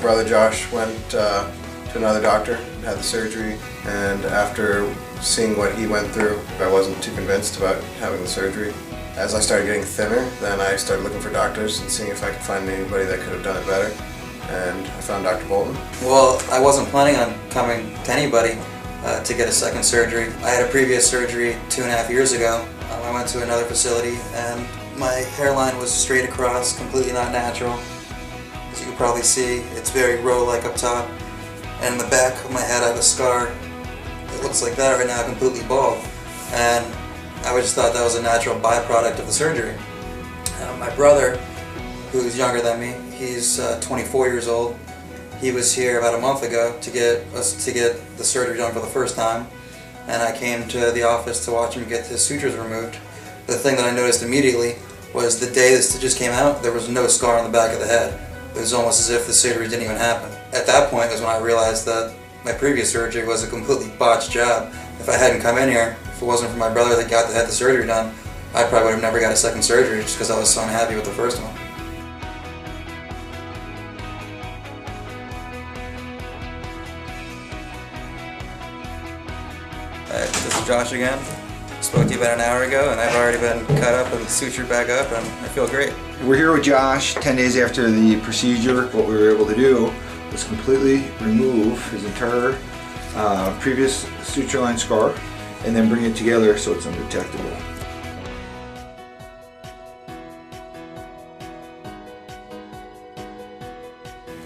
brother Josh went to another doctor, had the surgery, and after seeing what he went through, I wasn't too convinced about having the surgery. As I started getting thinner, then I started looking for doctors and seeing if I could find anybody that could have done it better. And I found Dr. Bolton. Well, I wasn't planning on coming to anybody to get a second surgery. I had a previous surgery 2.5 years ago. I went to another facility and my hairline was straight across, completely not natural. As you can probably see, it's very row-like up top. And in the back of my head I have a scar. It looks like that right now, completely bald. And I just thought that was a natural byproduct of the surgery. My brother, who's younger than me, he's 24 years old. He was here about a month ago to get the surgery done for the first time, and I came to the office to watch him get his sutures removed. The thing that I noticed immediately was the day the stitches came out, there was no scar on the back of the head. It was almost as if the surgery didn't even happen. At that point was when I realized that my previous surgery was a completely botched job. If I hadn't come in here, if it wasn't for my brother that had the surgery done, I probably would have never got a second surgery just because I was so unhappy with the first one. This is Josh again. Spoke to you about an hour ago and I've already been cut up and sutured back up and I feel great. We're here with Josh 10 days after the procedure. What we were able to do was completely remove his entire previous suture line scar and then bring it together so it's undetectable.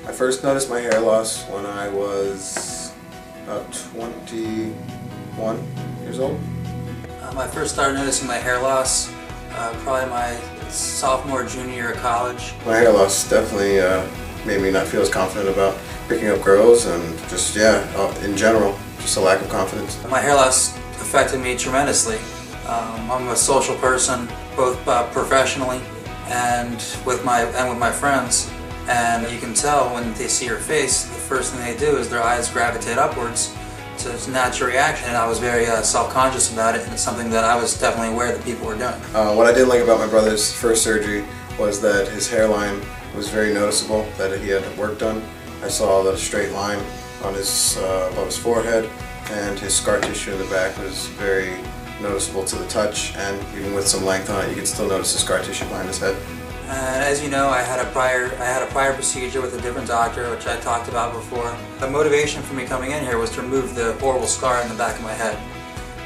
I first noticed my hair loss when I was about 21 years old. I first started noticing my hair loss probably my sophomore, junior year of college. My hair loss definitely made me not feel as confident about picking up girls and just, in general, just a lack of confidence. My hair loss affected me tremendously. I'm a social person, both professionally and with my friends. And you can tell when they see your face, the first thing they do is their eyes gravitate upwards. So it's a natural reaction, and I was very self-conscious about it, and it's something that I was definitely aware that people were doing. What I did like about my brother's first surgery was that his hairline was very noticeable, that he had work done. I saw the straight line on his above his forehead, and his scar tissue in the back was very noticeable to the touch, and even with some length on it, you could still notice the scar tissue behind his head. And as you know, I had a prior procedure with a different doctor, which I talked about before. The motivation for me coming in here was to remove the horrible scar in the back of my head.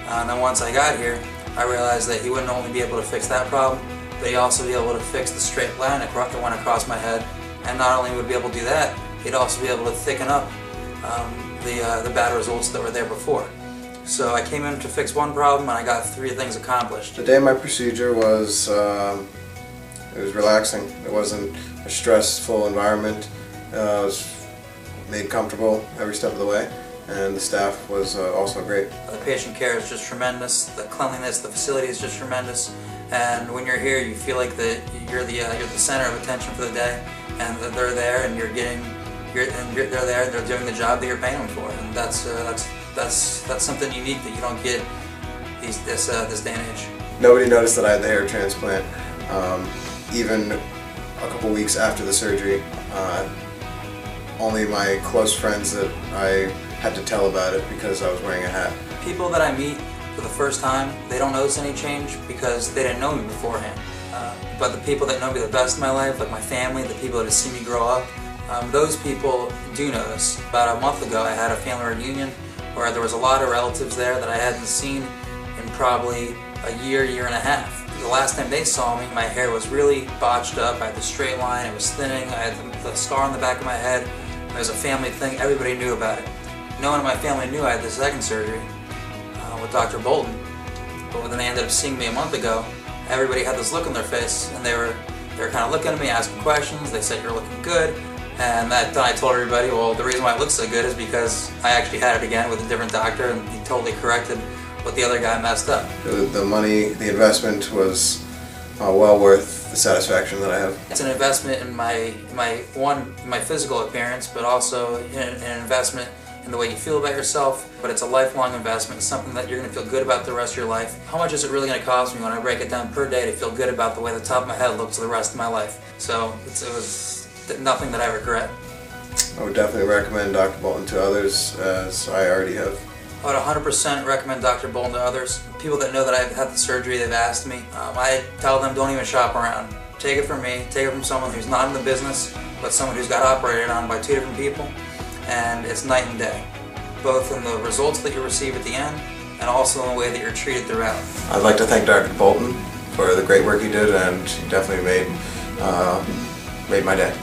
And then once I got here, I realized that he wouldn't only be able to fix that problem, but he'd also be able to fix the straight line that went across my head. And not only would he be able to do that, he'd also be able to thicken up the bad results that were there before. So I came in to fix one problem, and I got 3 things accomplished. The day of my procedure was it was relaxing. It wasn't a stressful environment. I was made comfortable every step of the way, and the staff was also great. The patient care is just tremendous. The cleanliness, the facility is just tremendous. And when you're here, you feel like you're the center of attention for the day, and they're there, and they're there, and they're doing the job that you're paying them for, and that's something unique that you don't get this day and age. Nobody noticed that I had the hair transplant. Even a couple weeks after the surgery, only my close friends that I had to tell about it because I was wearing a hat. People that I meet for the first time, they don't notice any change because they didn't know me beforehand. But the people that know me the best in my life, like my family, the people that have seen me grow up, those people do notice. About a month ago I had a family reunion where there was a lot of relatives there that I hadn't seen in probably a year and a half. The last time they saw me, my hair was really botched up. I had the straight line, it was thinning, I had the scar on the back of my head. It was a family thing, everybody knew about it. No one in my family knew I had the second surgery with Dr. Bolton. But when they ended up seeing me a month ago, everybody had this look on their face, and they were kind of looking at me, asking questions. They said, "You're looking good." And then I told everybody, well, the reason why it looks so good is because I actually had it again with a different doctor, and he totally corrected what the other guy messed up. The money, the investment was well worth the satisfaction that I have. It's an investment in my physical appearance, but also an investment in the way you feel about yourself. But it's a lifelong investment. It's something that you're going to feel good about the rest of your life. How much is it really going to cost me when I break it down per day to feel good about the way the top of my head looks the rest of my life? So it was nothing that I regret. I would definitely recommend Dr. Bolton to others, as I already have. I would 100% recommend Dr. Bolton to others. People that know that I've had the surgery, they've asked me. I tell them, don't even shop around. Take it from me, take it from someone who's not in the business, but someone who's got operated on by 2 different people, and it's night and day, both in the results that you receive at the end and also in the way that you're treated throughout. I'd like to thank Dr. Bolton for the great work he did, and he definitely made my day.